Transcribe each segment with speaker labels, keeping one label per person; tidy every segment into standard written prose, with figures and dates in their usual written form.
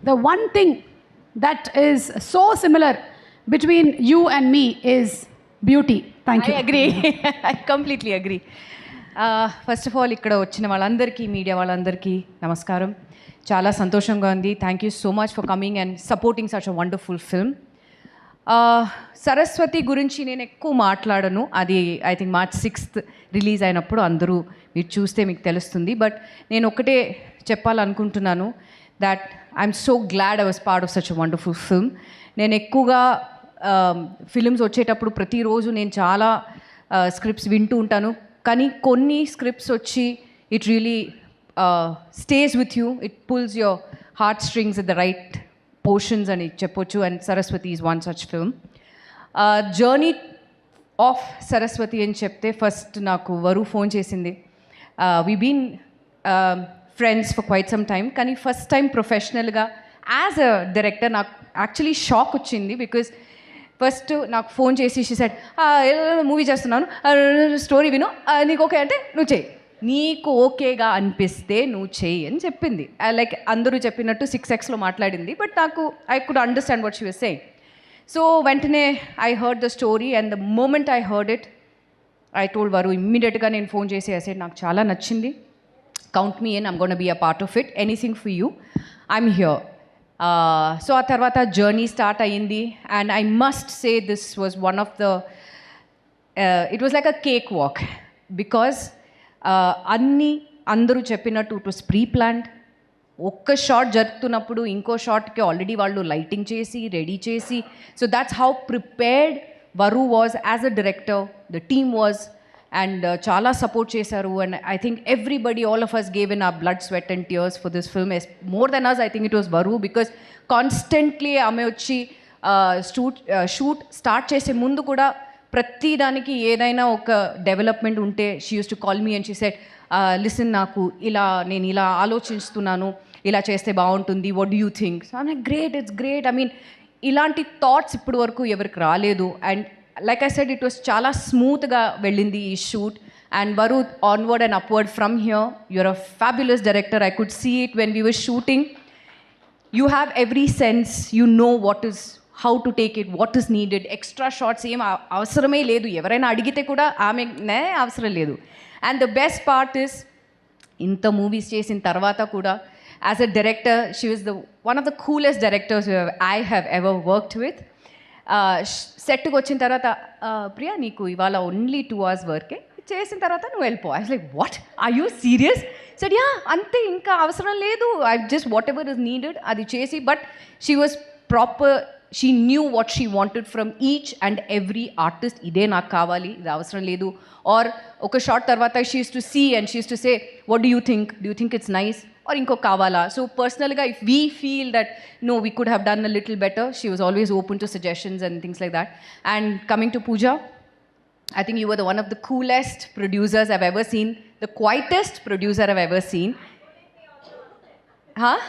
Speaker 1: the one thing that is so similar between you and me is beauty. Thank you.
Speaker 2: I agree. I completely agree. First of all ఇక్కడ వచ్చిన వాళ్ళందరికీ media వాళ్ళందరికీ నమస్కారం. చాలా సంతోషంగా ఉంది. Thank you so much for coming and supporting such a wonderful film. Saraswati గురించి నేను ఎక్కువ మాట్లాడను. అది I think March 6th release అయినప్పుడు అందరూ మీరు చూస్తే మీకు తెలుస్తుంది. బట్ నేను ఒకటే చెప్పాలనుకుంటున్నాను that I'm so glad I was part of such a wonderful film. నేను ఎక్కువగా ఫిల్మ్స్ వచ్చేటప్పుడు ప్రతిరోజు నేను చాలా స్క్రిప్ట్స్ వింటూ ఉంటాను. కానీ కొన్ని స్క్రిప్ట్స్ వచ్చి it really stays with you, it pulls your heart strings at the right portions అని చెప్పొచ్చు. And Saraswati is one such film. Journey of Saraswati అని చెప్తే ఫస్ట్ నాకు వరు ఫోన్ చేసింది. We been friends for quite some time, కానీ first time ప్రొఫెషనల్గా as a director నాకు actually shock వచ్చింది. బికాజ్ ఫస్ట్ నాకు ఫోన్ చేసి షీ సెడ్ మూవీ చేస్తున్నాను, స్టోరీ విను, నీకు ఓకే అంటే నువ్వు చెయ్యి, నీకు ఓకేగా అనిపిస్తే నువ్వు చెయ్యి అని చెప్పింది. లైక్ అందరూ చెప్పినట్టు 6Xలో మాట్లాడింది. బట్ నాకు I could understand what she was saying. So వెంటనే I heard the story and the moment I heard it I told Varu ఇమ్మీడియట్గా నేను ఫోన్ చేసి ఐ సెడ్ నాకు చాలా నచ్చింది, count me in, I'm gonna be a part of it, anything for you, I'm here. So ఆ తర్వాత journey start అయ్యింది. And I must say this was one of the it was like a cake walk. Because అందరూ చెప్పినట్టు it was pre planned. ఒక్క shot జరుగుతున్నప్పుడు ఇంకో షాట్కి already వాళ్ళు లైటింగ్ చేసి రెడీ చేసి, so that's how prepared Varu was as a director, the team was. And చాలా సపోర్ట్ చేశారు. And I think everybody, all of us gave in our blood, sweat and tears for this film. More than us I think it was Varu, because constantly ఆమె వచ్చి shoot start చేసే ముందు కూడా ప్రతి దానికి ఏదైనా ఒక డెవలప్మెంట్ ఉంటే she use to call me and she said listen, నాకు నేను ఇలా ఆలోచిస్తున్నాను, ఇలా చేస్తే బాగుంటుంది, what do you think? So I'm like great, it's great. I mean ఇలాంటి థాట్స్ ఇప్పటి వరకు ఎవరికి రాలేదు. And like I said, it was చాలా స్మూత్గా వెళ్ళింది ఈ shoot. And Varu onward and upward from here, you're a fabulous director. I could see it when we were shooting. You have every sense, you know what is, how to take it, what is needed. Extra shots ఏం అవసరమే లేదు. ఎవరైనా అడిగితే కూడా ఆమెనే అవసరం లేదు. And the best part is, ఇంత మూవీస్ చేసిన తర్వాత కూడా as a director she was the one of the coolest directors I have ever worked with. సెట్కి వచ్చిన తర్వాత ప్రియా నీకు ఇవాళ ఓన్లీ 2 hours వర్కే, చేసిన తర్వాత నువ్వు వెళ్ళిపో. I was like what, are you serious? Said ya, అంతే, ఇంకా అవసరం లేదు, I just whatever is needed అది చేసి. But she was proper, she knew what she wanted from each and every artist. ఇదే నాకు కావాలి, ఇది అవసరం లేదు. ఆర్ ఒక షార్ట్ తర్వాత she use to see and she use to say what do you think it's nice, or ఇంకో కావాలా. సో పర్సనల్గా if we feel that no we could have done a little better, she was always open to suggestions and things like that. And coming to Pooja, I think you were the one of the coolest producers I've ever seen, the quietest producer I've ever seen. Huh?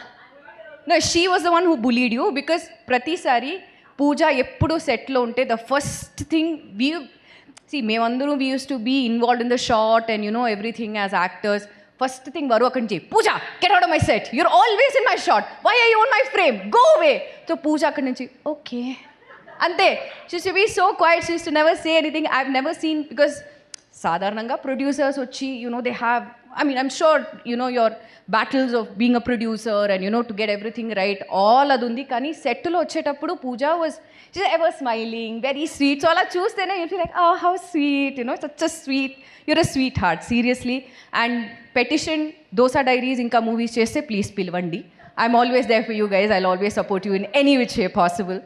Speaker 2: No, she was the one who bullied you, because ప్రతిసారి Pooja ఎప్పుడు సెట్లో ఉంటే the first thing మేమందరూ we used to be involved in the shot and you know everything as actors. First thing Varu అక్కడి నుంచి, Pooja get out of my set, your always in my shot, why are you on my frame, go away. So Pooja అక్కడి నుంచి okay అంతే. She use to be so quiet, she use to never say anything. I have never seen, because సాధారణంగా producers వచ్చి they have, I mean, I'm sure your battles of being a producer and to get everything right, all adundi. Kani settulo vachetappudu Pooja was, she's ever smiling, very sweet. So ala chustene you feel like, oh, how sweet, such a sweet, you're a sweetheart, seriously. And Petition, Dosa Diaries inka movies cheste, please pilvandi. I'm always there for you guys. I'll always support you in any which way possible.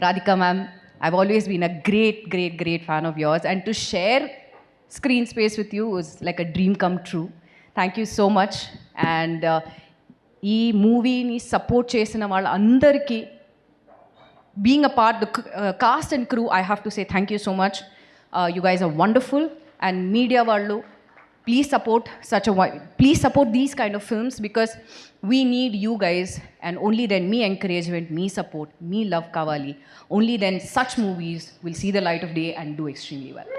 Speaker 2: Radhika ma'am, I've always been a great fan of yours, and to share screen space with you was like a dream come true. Thank you so much. And ee movie ni support chesina vallandariki, being a part, the cast and crew, I have to say thank you so much. You guys are wonderful. And media vallu, please support these kind of films, because we need you guys, and only then me encouragement, me support, me love kavali, only then such movies will see the light of day and do extremely well.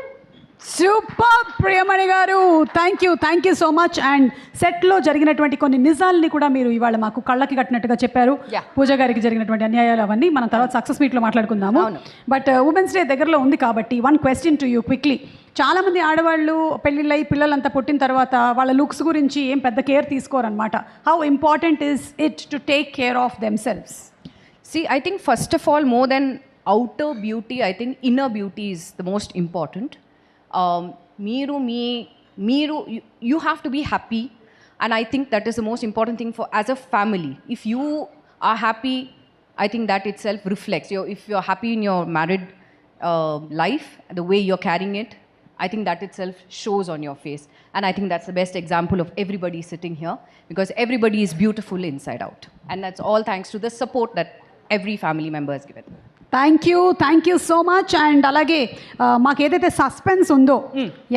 Speaker 1: Super Priyamani garu, thank you so much. And సెట్లో జరిగినటువంటి కొన్ని నిజాలని కూడా మీరు ఇవాళ మాకు కళ్ళకి కట్టినట్టుగా చెప్పారు.
Speaker 2: Yeah.
Speaker 1: పూజ గారికి జరిగినటువంటి అన్యాయాలు అవన్నీ మనం తర్వాత సక్సెస్ మీట్లో మాట్లాడుకుందాము.
Speaker 2: అవును.
Speaker 1: బట్ ఉమెన్స్ డే దగ్గరలో ఉంది కాబట్టి one question to you quickly. చాలామంది ఆడవాళ్ళు పెళ్ళిళ్ళై పిల్లలంతా పుట్టిన తర్వాత వాళ్ళ లుక్స్ గురించి ఏం పెద్ద కేర్ తీసుకోరనమాట. How important is it to take care of themselves?
Speaker 2: See, I think first of all, more than outer beauty, I think inner beauty is the most important. You have to be happy, and I think that is the most important thing for as a family. If you are happy, I think that itself reflects. If you're happy in your married life, the way you're carrying it, I think that itself shows on your face. And I think that's the best example of everybody sitting here, because everybody is beautiful inside out. And that's all thanks to the support that every family member has given.
Speaker 1: Thank you so much. And అలాగే మాకు ఏదైతే suspense ఉందో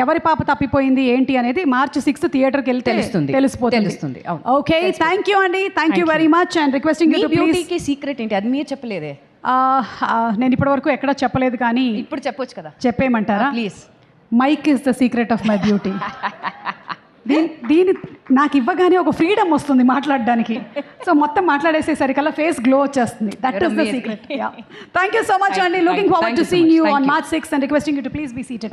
Speaker 1: ఎవరి పాప తప్పిపోయింది ఏంటి అనేది March 6th థియేటర్కి వెళ్తే
Speaker 2: తెలుస్తుంది.
Speaker 1: ఓకే, థ్యాంక్ యూ అండి, thank you very much. And requesting you to please.
Speaker 2: బ్యూటీకి సీక్రెట్ ఏంటి? అది మీరు చెప్పలేదే.
Speaker 1: నేను ఇప్పటివరకు ఎక్కడ చెప్పలేదు, కానీ
Speaker 2: ఇప్పుడు చెప్పొచ్చు కదా,
Speaker 1: చెప్పేయమంటారా?
Speaker 2: Please.
Speaker 1: Mic is the secret of my beauty. దీని నాకు ఇవ్వగానే ఒక ఫ్రీడమ్ వస్తుంది మాట్లాడడానికి. సో మొత్తం మాట్లాడేసేసరికల్లా ఫేస్ గ్లో వచ్చేస్తుంది. That is the secret. Thank you so much అండి. Looking forward to seeing you on March 6th and requesting you to please be seated.